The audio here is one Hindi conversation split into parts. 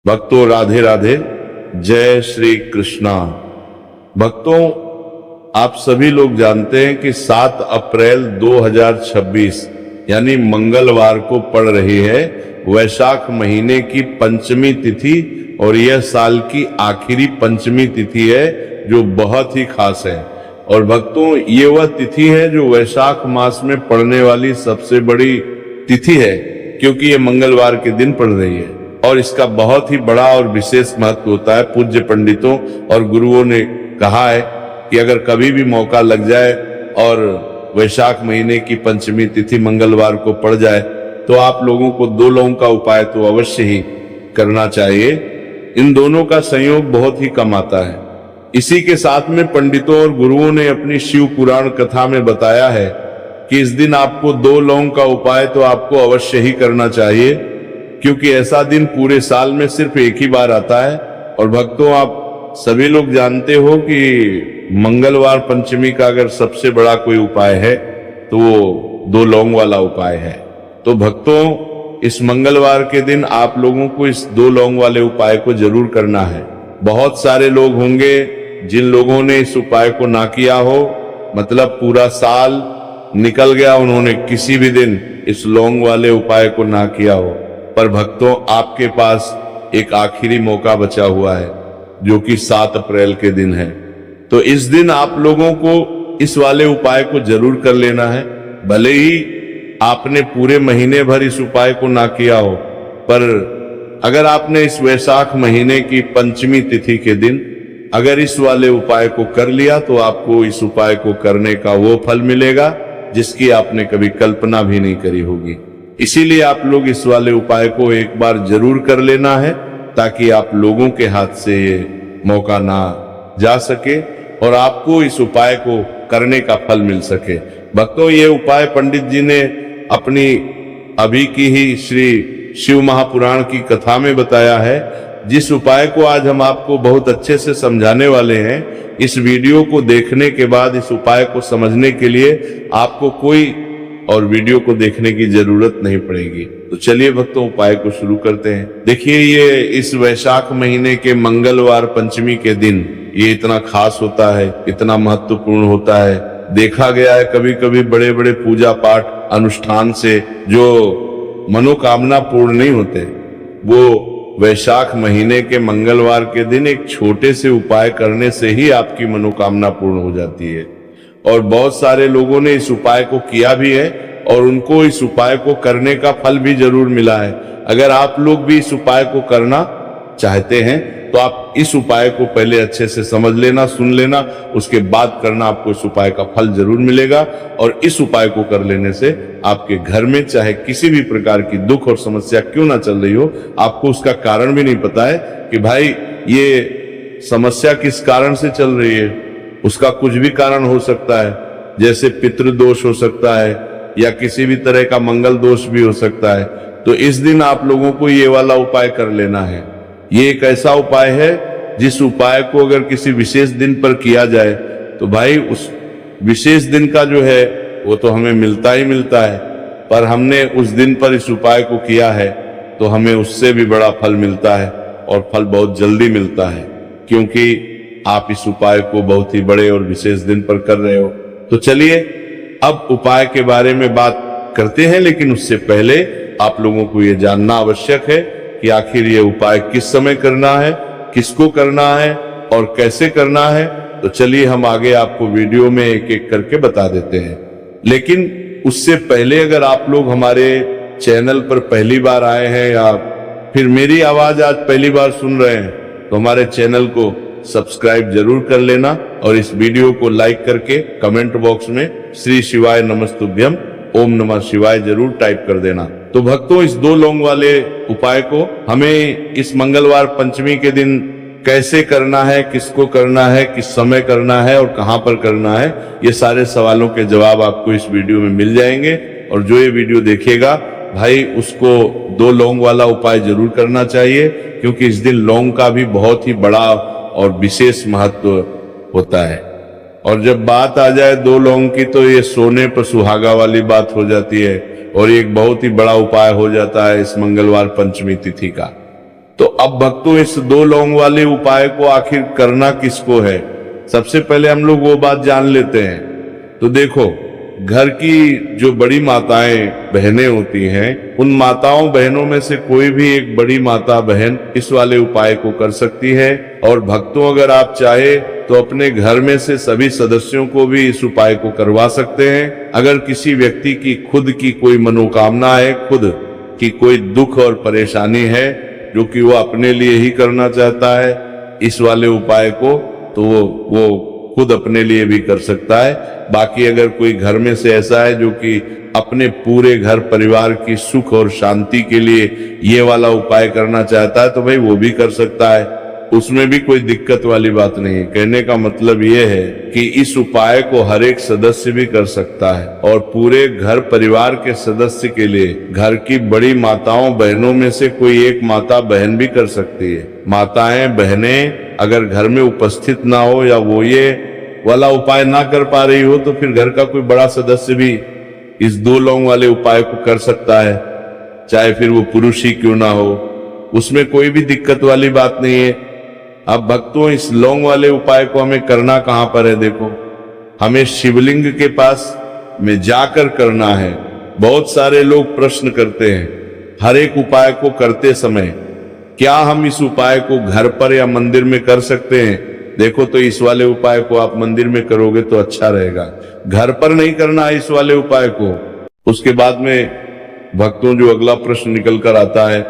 भक्तों राधे राधे, जय श्री कृष्णा। भक्तों, आप सभी लोग जानते हैं कि 7 अप्रैल 2026 यानी मंगलवार को पड़ रही है वैशाख महीने की पंचमी तिथि, और यह साल की आखिरी पंचमी तिथि है जो बहुत ही खास है। और भक्तों, ये वह तिथि है जो वैशाख मास में पड़ने वाली सबसे बड़ी तिथि है, क्योंकि ये मंगलवार के दिन पड़ रही है और इसका बहुत ही बड़ा और विशेष महत्व होता है। पूज्य पंडितों और गुरुओं ने कहा है कि अगर कभी भी मौका लग जाए और वैशाख महीने की पंचमी तिथि मंगलवार को पड़ जाए तो आप लोगों को 2 लौंग का उपाय तो अवश्य ही करना चाहिए। इन दोनों का संयोग बहुत ही कम आता है। इसी के साथ में पंडितों और गुरुओं ने अपनी शिव पुराण कथा में बताया है कि इस दिन आपको 2 लौंग का उपाय तो आपको अवश्य ही करना चाहिए, क्योंकि ऐसा दिन पूरे साल में सिर्फ एक ही बार आता है। और भक्तों, आप सभी लोग जानते हो कि मंगलवार पंचमी का अगर सबसे बड़ा कोई उपाय है तो वो 2 लौंग वाला उपाय है। तो भक्तों, इस मंगलवार के दिन आप लोगों को इस 2 लौंग वाले उपाय को जरूर करना है। बहुत सारे लोग होंगे जिन लोगों ने इस उपाय को ना किया हो, मतलब पूरा साल निकल गया, उन्होंने किसी भी दिन इस लौंग वाले उपाय को ना किया हो। पर भक्तों, आपके पास एक आखिरी मौका बचा हुआ है जो कि 7 अप्रैल के दिन है। तो इस दिन आप लोगों को इस वाले उपाय को जरूर कर लेना है। भले ही आपने पूरे महीने भर इस उपाय को ना किया हो, पर अगर आपने इस वैशाख महीने की पंचमी तिथि के दिन अगर इस वाले उपाय को कर लिया तो आपको इस उपाय को करने का वो फल मिलेगा जिसकी आपने कभी कल्पना भी नहीं करी होगी। इसीलिए आप लोग इस वाले उपाय को एक बार जरूर कर लेना है, ताकि आप लोगों के हाथ से ये मौका ना जा सके और आपको इस उपाय को करने का फल मिल सके। भक्तों, ये उपाय पंडित जी ने अपनी अभी की ही श्री शिव महापुराण की कथा में बताया है। जिस उपाय को आज हम आपको बहुत अच्छे से समझाने वाले हैं, इस वीडियो को देखने के बाद इस उपाय को समझने के लिए आपको कोई और वीडियो को देखने की जरूरत नहीं पड़ेगी। तो चलिए भक्तों, उपाय को शुरू करते हैं। देखिए, ये इस वैशाख महीने के मंगलवार पंचमी के दिन ये इतना खास होता है, इतना महत्वपूर्ण होता है। देखा गया है कभी कभी बड़े बड़े पूजा पाठ अनुष्ठान से जो मनोकामना पूर्ण नहीं होते, वो वैशाख महीने के मंगलवार के दिन एक छोटे से उपाय करने से ही आपकी मनोकामना पूर्ण हो जाती है। और बहुत सारे लोगों ने इस उपाय को किया भी है और उनको इस उपाय को करने का फल भी जरूर मिला है। अगर आप लोग भी इस उपाय को करना चाहते हैं तो आप इस उपाय को पहले अच्छे से समझ लेना, सुन लेना, उसके बाद करना, आपको इस उपाय का फल जरूर मिलेगा। और इस उपाय को कर लेने से आपके घर में चाहे किसी भी प्रकार की दुख और समस्या क्यों ना चल रही हो, आपको उसका कारण भी नहीं पता है कि भाई ये समस्या किस कारण से चल रही है, उसका कुछ भी कारण हो सकता है। जैसे पितृदोष हो सकता है या किसी भी तरह का मंगल दोष भी हो सकता है। तो इस दिन आप लोगों को ये वाला उपाय कर लेना है। ये एक ऐसा उपाय है जिस उपाय को अगर किसी विशेष दिन पर किया जाए तो भाई उस विशेष दिन का जो है वो तो हमें मिलता ही मिलता है, पर हमने उस दिन पर इस उपाय को किया है तो हमें उससे भी बड़ा फल मिलता है, और फल बहुत जल्दी मिलता है, क्योंकि आप इस उपाय को बहुत ही बड़े और विशेष दिन पर कर रहे हो। तो चलिए अब उपाय के बारे में बात करते हैं, लेकिन उससे पहले आप लोगों को यह जानना आवश्यक है कि आखिर ये उपाय किस समय करना है, किसको करना है और कैसे करना है। तो चलिए हम आगे आपको वीडियो में एक एक करके बता देते हैं। लेकिन उससे पहले अगर आप लोग हमारे चैनल पर पहली बार आए हैं या फिर मेरी आवाज आज पहली बार सुन रहे हैं, तो हमारे चैनल को सब्सक्राइब जरूर कर लेना और इस वीडियो को लाइक करके कमेंट बॉक्स में श्री शिवाय नमस्तुभ्यम ओम नमः शिवाय जरूर टाइप कर देना। तो भक्तों, इस 2 लौंग वाले उपाय को हमें इस मंगलवार पंचमी के दिन कैसे करना है, किसको करना है, किस समय करना है और कहां पर करना है, ये सारे सवालों के जवाब आपको इस वीडियो में मिल जाएंगे। और जो ये वीडियो देखेगा भाई, उसको 2 लौंग वाला उपाय जरूर करना चाहिए, क्योंकि इस दिन लौंग का भी बहुत ही बड़ा और विशेष महत्व होता है। और जब बात आ जाए 2 लौंग की तो ये सोने पर सुहागा वाली बात हो जाती है और एक बहुत ही बड़ा उपाय हो जाता है इस मंगलवार पंचमी तिथि का। तो अब भक्तों इस 2 लौंग वाले उपाय को आखिर करना किसको है, सबसे पहले हम लोग वो बात जान लेते हैं। तो देखो, घर की जो बड़ी माताएं बहनें होती हैं, उन माताओं बहनों में से कोई भी एक बड़ी माता बहन इस वाले उपाय को कर सकती है। और भक्तों अगर आप चाहे तो अपने घर में से सभी सदस्यों को भी इस उपाय को करवा सकते हैं। अगर किसी व्यक्ति की खुद की कोई मनोकामना है, खुद की कोई दुख और परेशानी है जो कि वो अपने लिए ही करना चाहता है इस वाले उपाय को, तो वो खुद अपने लिए भी कर सकता है। बाकी अगर कोई घर में से ऐसा है जो कि अपने पूरे घर परिवार की सुख और शांति के लिए ये वाला उपाय करना चाहता है तो भाई वो भी कर सकता है, उसमें भी कोई दिक्कत वाली बात नहीं है। कहने का मतलब ये है कि इस उपाय को हर एक सदस्य भी कर सकता है और पूरे घर परिवार के सदस्य के लिए घर की बड़ी माताओं बहनों में से कोई एक माता बहन भी कर सकती है। माताएं बहनें अगर घर में उपस्थित ना हो या वो ये वाला उपाय ना कर पा रही हो तो फिर घर का कोई बड़ा सदस्य भी इस 2 लौंग वाले उपाय को कर सकता है, चाहे फिर वो पुरुष ही क्यों ना हो, उसमें कोई भी दिक्कत वाली बात नहीं है। अब भक्तों इस लौंग वाले उपाय को हमें करना कहां पर है, देखो हमें शिवलिंग के पास में जाकर करना है। बहुत सारे लोग प्रश्न करते हैं हर एक उपाय को करते समय, क्या हम इस उपाय को घर पर या मंदिर में कर सकते हैं। देखो, तो इस वाले उपाय को आप मंदिर में करोगे तो अच्छा रहेगा, घर पर नहीं करना है इस वाले उपाय को। उसके बाद में भक्तों जो अगला प्रश्न निकल कर आता है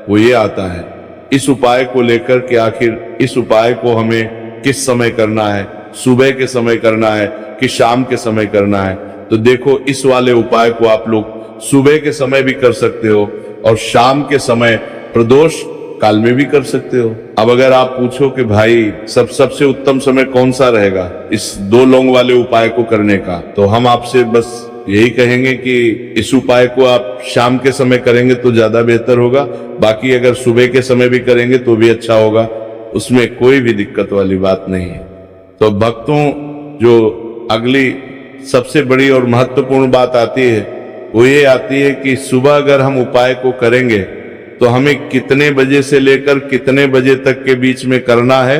वो ये आता है इस उपाय को लेकर कि आखिर इस उपाय को हमें किस समय करना है, सुबह के समय करना है कि शाम के समय करना है। तो देखो, इस वाले उपाय को आप लोग सुबह के समय भी कर सकते हो और शाम के समय प्रदोष काल में भी कर सकते हो। अब अगर आप पूछो कि भाई सबसे उत्तम समय कौन सा रहेगा इस 2 लौंग वाले उपाय को करने का, तो हम आपसे बस यही कहेंगे कि इस उपाय को आप शाम के समय करेंगे तो ज्यादा बेहतर होगा। बाकी अगर सुबह के समय भी करेंगे तो भी अच्छा होगा, उसमें कोई भी दिक्कत वाली बात नहीं है। तो भक्तों जो अगली सबसे बड़ी और महत्वपूर्ण बात आती है वो ये आती है कि सुबह अगर हम उपाय को करेंगे तो हमें कितने बजे से लेकर कितने बजे तक के बीच में करना है,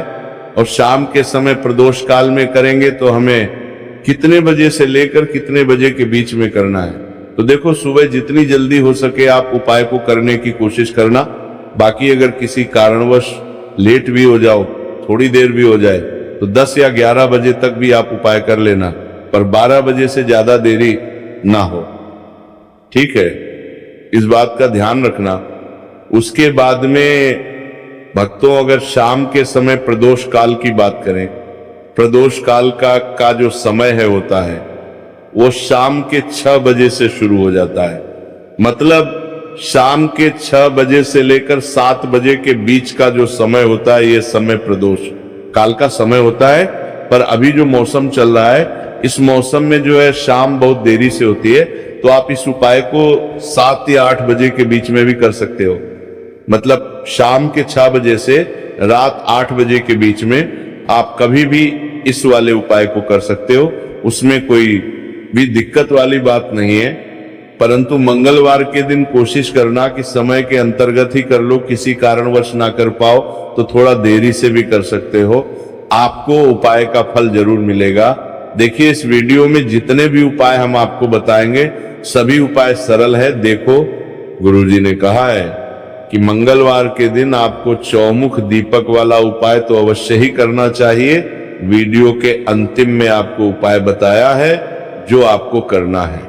और शाम के समय प्रदोष काल में करेंगे तो हमें कितने बजे से लेकर कितने बजे के बीच में करना है। तो देखो, सुबह जितनी जल्दी हो सके आप उपाय को करने की कोशिश करना। बाकी अगर किसी कारणवश लेट भी हो जाओ, थोड़ी देर भी हो जाए, तो 10 या 11 बजे तक भी आप उपाय कर लेना, पर 12 बजे से ज्यादा देरी ना हो, ठीक है, इस बात का ध्यान रखना। उसके बाद में भक्तों अगर शाम के समय प्रदोष काल की बात करें, प्रदोष काल का जो समय है होता है वो शाम के 6 बजे से शुरू हो जाता है। मतलब शाम के 6 बजे से लेकर 7 बजे के बीच का जो समय होता है ये समय प्रदोष काल का समय होता है। पर अभी जो मौसम चल रहा है इस मौसम में जो है शाम बहुत देरी से होती है, तो आप इस उपाय को 7 या 8 बजे के बीच में भी कर सकते हो। मतलब शाम के 6 बजे से रात 8 बजे के बीच में आप कभी भी इस वाले उपाय को कर सकते हो, उसमें कोई भी दिक्कत वाली बात नहीं है। परंतु मंगलवार के दिन कोशिश करना कि समय के अंतर्गत ही कर लो, किसी कारणवश ना कर पाओ तो थोड़ा देरी से भी कर सकते हो, आपको उपाय का फल जरूर मिलेगा। देखिए, इस वीडियो में जितने भी उपाय हम आपको बताएंगे सभी उपाय सरल है। देखो, गुरुजी ने कहा है कि मंगलवार के दिन आपको चौमुख दीपक वाला उपाय तो अवश्य ही करना चाहिए। वीडियो के अंतिम में आपको उपाय बताया है जो आपको करना है।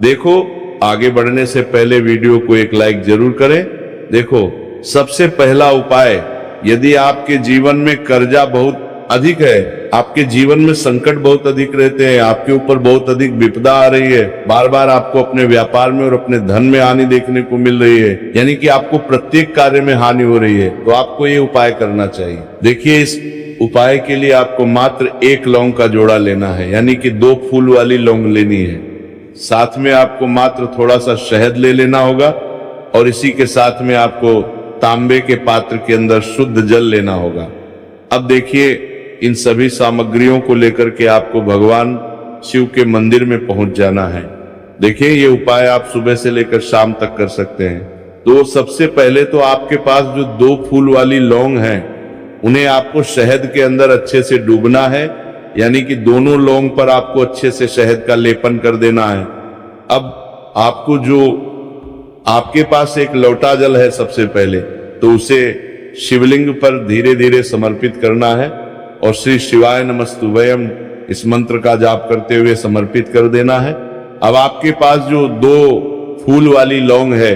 देखो, आगे बढ़ने से पहले वीडियो को एक लाइक जरूर करें। देखो, सबसे पहला उपाय, यदि आपके जीवन में कर्जा बहुत अधिक है, आपके जीवन में संकट बहुत अधिक रहते हैं, आपके ऊपर बहुत अधिक विपदा आ रही है, बार बार आपको अपने व्यापार में और अपने धन में हानि देखने को मिल रही है, यानी कि आपको प्रत्येक कार्य में हानि हो रही है, तो आपको ये उपाय करना चाहिए। देखिए, इस उपाय के लिए आपको मात्र 1 लौंग का जोड़ा लेना है, यानी कि 2 फूल वाली लौंग लेनी है। साथ में आपको मात्र थोड़ा सा शहद ले लेना होगा और इसी के साथ में आपको तांबे के पात्र के अंदर शुद्ध जल लेना होगा। अब देखिए, इन सभी सामग्रियों को लेकर के आपको भगवान शिव के मंदिर में पहुंच जाना है। देखिए, ये उपाय आप सुबह से लेकर शाम तक कर सकते हैं। तो सबसे पहले तो आपके पास जो 2 फूल वाली लौंग है, उन्हें आपको शहद के अंदर अच्छे से डूबना है, यानी कि दोनों लौंग पर आपको अच्छे से शहद का लेपन कर देना है। अब आपको जो आपके पास एक लोटा जल है सबसे पहले, तो उसे शिवलिंग पर धीरे धीरे समर्पित करना है और श्री शिवाय नमस्तुभयम इस मंत्र का जाप करते हुए समर्पित कर देना है। अब आपके पास जो 2 फूल वाली लौंग है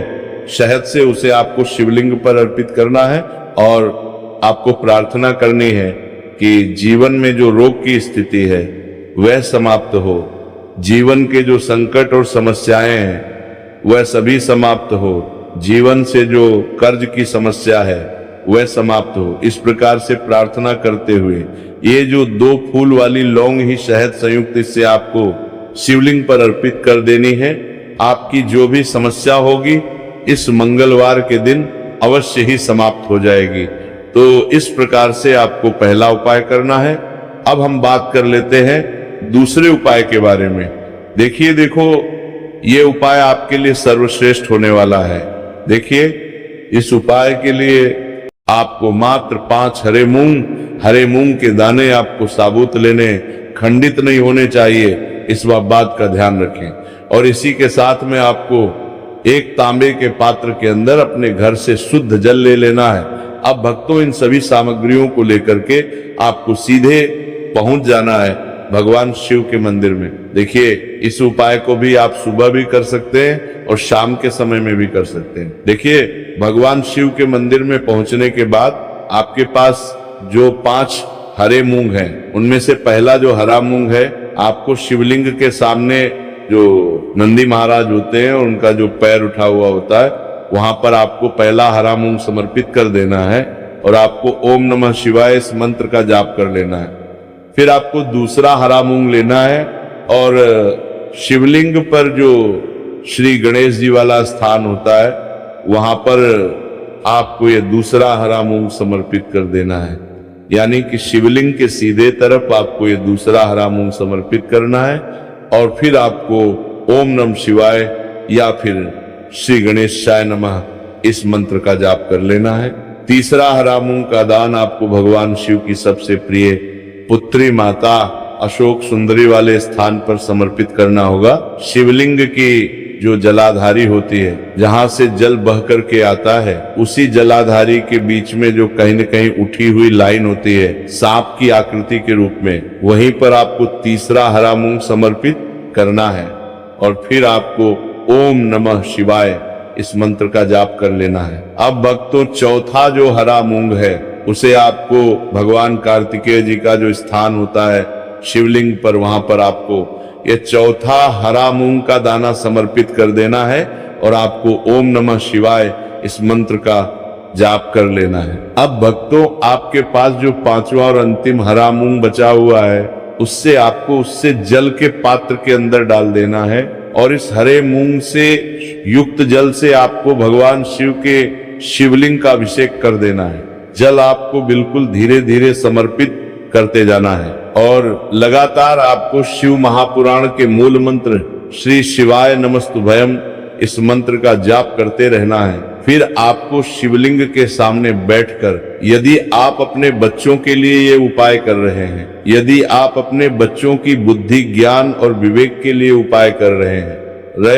शहद से, उसे आपको शिवलिंग पर अर्पित करना है और आपको प्रार्थना करनी है कि जीवन में जो रोग की स्थिति है वह समाप्त हो, जीवन के जो संकट और समस्याएं हैं वह सभी समाप्त हो, जीवन से जो कर्ज की समस्या है वह समाप्त हो। इस प्रकार से प्रार्थना करते हुए ये जो 2 फूल वाली लौंग ही शहद संयुक्त, इससे आपको शिवलिंग पर अर्पित कर देनी है। आपकी जो भी समस्या होगी इस मंगलवार के दिन अवश्य ही समाप्त हो जाएगी। तो इस प्रकार से आपको पहला उपाय करना है। अब हम बात कर लेते हैं दूसरे उपाय के बारे में। देखो ये उपाय आपके लिए सर्वश्रेष्ठ होने वाला है। देखिए, इस उपाय के लिए आपको मात्र 5 हरे मूंग के दाने आपको साबुत लेने, खंडित नहीं होने चाहिए, इस बात का ध्यान रखें। और इसी के साथ में आपको एक तांबे के पात्र के अंदर अपने घर से शुद्ध जल ले लेना है। अब भक्तों, इन सभी सामग्रियों को लेकर के आपको सीधे पहुंच जाना है भगवान शिव के मंदिर में। देखिए, इस उपाय को भी आप सुबह भी कर सकते हैं और शाम के समय में भी कर सकते हैं। देखिए, भगवान शिव के मंदिर में पहुंचने के बाद आपके पास जो 5 हरे मूंग हैं, उनमें से पहला जो हरा मूंग है आपको शिवलिंग के सामने, जो नंदी महाराज होते हैं और उनका जो पैर उठा हुआ होता है, वहां पर आपको पहला हरा मूंग समर्पित कर देना है और आपको ओम नमः शिवाय इस मंत्र का जाप कर लेना है। फिर आपको दूसरा हरा मूंग लेना है और शिवलिंग पर जो श्री गणेश जी वाला स्थान होता है वहां पर आपको ये दूसरा हरा मूंग समर्पित कर देना है, यानी कि शिवलिंग के सीधे तरफ आपको ये दूसरा हरा मूंग समर्पित करना है और फिर आपको ओम नमः शिवाय या फिर श्री गणेशाय नमः इस मंत्र का जाप कर लेना है। तीसरा हरा मूंग का दान आपको भगवान शिव की सबसे प्रिय पुत्री माता अशोक सुंदरी वाले स्थान पर समर्पित करना होगा। शिवलिंग की जो जलाधारी होती है, जहां से जल बह करके आता है, उसी जलाधारी के बीच में जो कहीं न कहीं उठी हुई लाइन होती है सांप की आकृति के रूप में, वहीं पर आपको तीसरा हरा मूंग समर्पित करना है और फिर आपको ओम नमः शिवाय इस मंत्र का जाप कर लेना है। अब भक्तों, चौथा जो हरा मूंग है उसे आपको भगवान कार्तिकेय जी का जो स्थान होता है शिवलिंग पर, वहां पर आपको ये चौथा हरा मूंग का दाना समर्पित कर देना है और आपको ओम नमः शिवाय इस मंत्र का जाप कर लेना है। अब भक्तों, आपके पास जो 5वां और अंतिम हरा मूंग बचा हुआ है उससे आपको उससे जल के पात्र के अंदर डाल देना है और इस हरे मूंग से युक्त जल से आपको भगवान शिव के शिवलिंग का अभिषेक कर देना है। जल आपको बिल्कुल धीरे धीरे समर्पित करते जाना है और लगातार आपको शिव महापुराण के मूल मंत्र श्री शिवाय नमस्तुभयम इस मंत्र का जाप करते रहना है। फिर आपको शिवलिंग के सामने बैठकर, यदि आप अपने बच्चों के लिए ये उपाय कर रहे हैं, यदि आप अपने बच्चों की बुद्धि, ज्ञान और विवेक के लिए उपाय कर रहे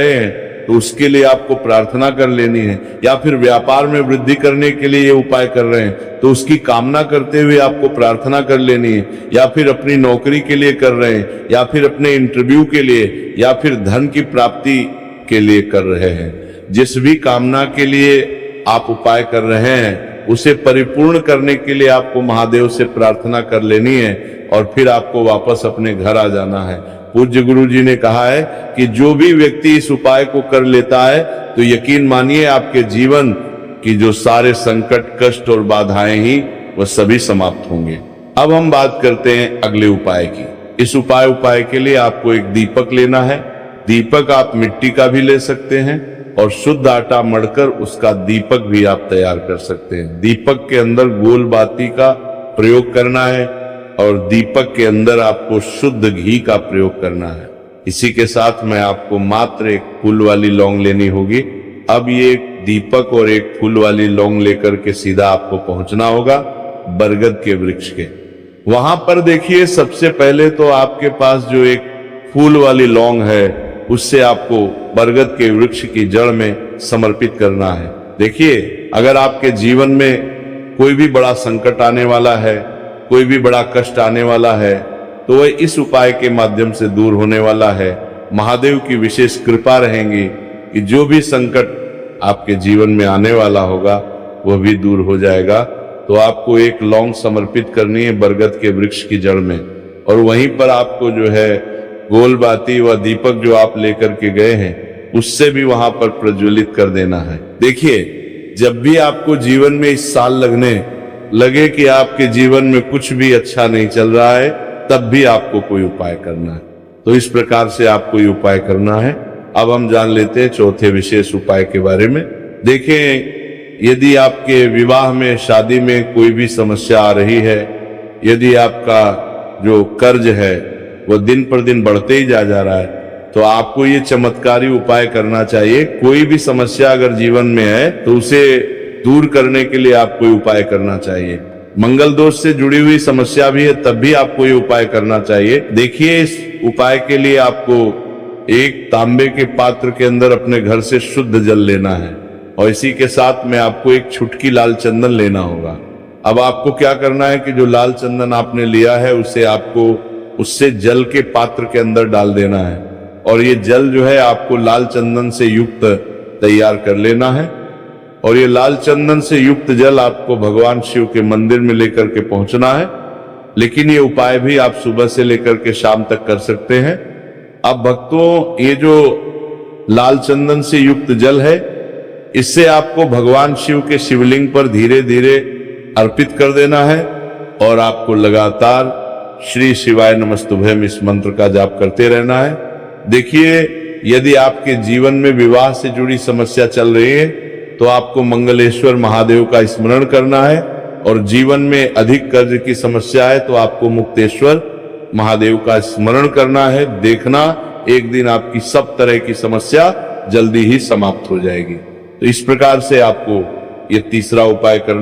हैं तो उसके लिए आपको प्रार्थना कर लेनी है, या फिर व्यापार में वृद्धि करने के लिए ये उपाय कर रहे हैं तो उसकी कामना करते हुए आपको प्रार्थना कर लेनी है, या फिर अपनी नौकरी के लिए कर रहे हैं, या फिर अपने इंटरव्यू के लिए, या फिर धन की प्राप्ति के लिए कर रहे हैं। जिस भी कामना के लिए आप उपाय कर रहे हैं उसे परिपूर्ण करने के लिए आपको महादेव से प्रार्थना कर लेनी है और फिर आपको वापस अपने घर आ जाना है। पूज्य गुरु जी ने कहा है कि जो भी व्यक्ति इस उपाय को कर लेता है तो यकीन मानिए आपके जीवन की जो सारे संकट, कष्ट और बाधाएं ही वह सभी समाप्त होंगे। अब हम बात करते हैं अगले उपाय की। इस उपाय के लिए आपको एक दीपक लेना है। दीपक आप मिट्टी का भी ले सकते हैं और शुद्ध आटा मढ़कर उसका दीपक भी आप तैयार कर सकते हैं। दीपक के अंदर गोल बाती का प्रयोग करना है और दीपक के अंदर आपको शुद्ध घी का प्रयोग करना है। इसी के साथ में आपको मात्र एक फूल वाली लौंग लेनी होगी। अब ये दीपक और एक फूल वाली लौंग लेकर के सीधा आपको पहुंचना होगा बरगद के वृक्ष के। वहां पर देखिए, सबसे पहले तो आपके पास जो एक फूल वाली लौंग है उससे आपको बरगद के वृक्ष की जड़ में समर्पित करना है। देखिए, अगर आपके जीवन में कोई भी बड़ा संकट आने वाला है, कोई भी बड़ा कष्ट आने वाला है, तो वह इस उपाय के माध्यम से दूर होने वाला है। महादेव की विशेष कृपा रहेगी कि जो भी संकट आपके जीवन में आने वाला होगा वह भी दूर हो जाएगा। तो आपको एक लौंग समर्पित करनी है बरगद के वृक्ष की जड़ में, और वहीं पर आपको जो है गोलबाती व दीपक जो आप लेकर के गए हैं उससे भी वहां पर प्रज्वलित कर देना है। देखिए, जब भी आपको जीवन में इस साल लगने लगे कि आपके जीवन में कुछ भी अच्छा नहीं चल रहा है, तब भी आपको कोई उपाय करना है। तो इस प्रकार से आपको ये उपाय करना है। अब हम जान लेते हैं चौथे विशेष उपाय के बारे में। देखें, यदि आपके विवाह में, शादी में कोई भी समस्या आ रही है, यदि आपका जो कर्ज है वो दिन पर दिन बढ़ते ही जा रहा है, तो आपको ये चमत्कारी उपाय करना चाहिए। कोई भी समस्या अगर जीवन में है तो उसे दूर करने के लिए आपको ये उपाय करना चाहिए। मंगल दोष से जुड़ी हुई समस्या भी है तब भी आपको ये उपाय करना चाहिए। देखिए, इस उपाय के लिए आपको एक तांबे के पात्र के अंदर अपने घर से शुद्ध जल लेना है, और इसी के साथ में आपको एक छुटकी लाल चंदन लेना होगा। अब आपको क्या करना है कि जो लाल चंदन आपने लिया है उसे आपको उससे जल के पात्र के अंदर डाल देना है, और ये जल जो है आपको लाल चंदन से युक्त तैयार कर लेना है। और ये लाल चंदन से युक्त जल आपको भगवान शिव के मंदिर में लेकर के पहुंचना है। लेकिन ये उपाय भी आप सुबह से लेकर के शाम तक कर सकते हैं। अब भक्तों, ये जो लाल चंदन से युक्त जल है, इससे आपको भगवान शिव के शिवलिंग पर धीरे धीरे अर्पित कर देना है, और आपको लगातार श्री शिवाय नमस्तुभ्यम इस मंत्र का जाप करते रहना है। देखिए, यदि आपके जीवन में विवाह से जुड़ी समस्या चल रही है तो आपको मंगलेश्वर महादेव का स्मरण करना है, और जीवन में अधिक कर्ज की समस्या है तो आपको मुक्तेश्वर महादेव का स्मरण करना है। देखना, एक दिन आपकी सब तरह की समस्या जल्दी ही समाप्त हो जाएगी। तो इस प्रकार से आपको ये तीसरा उपाय करना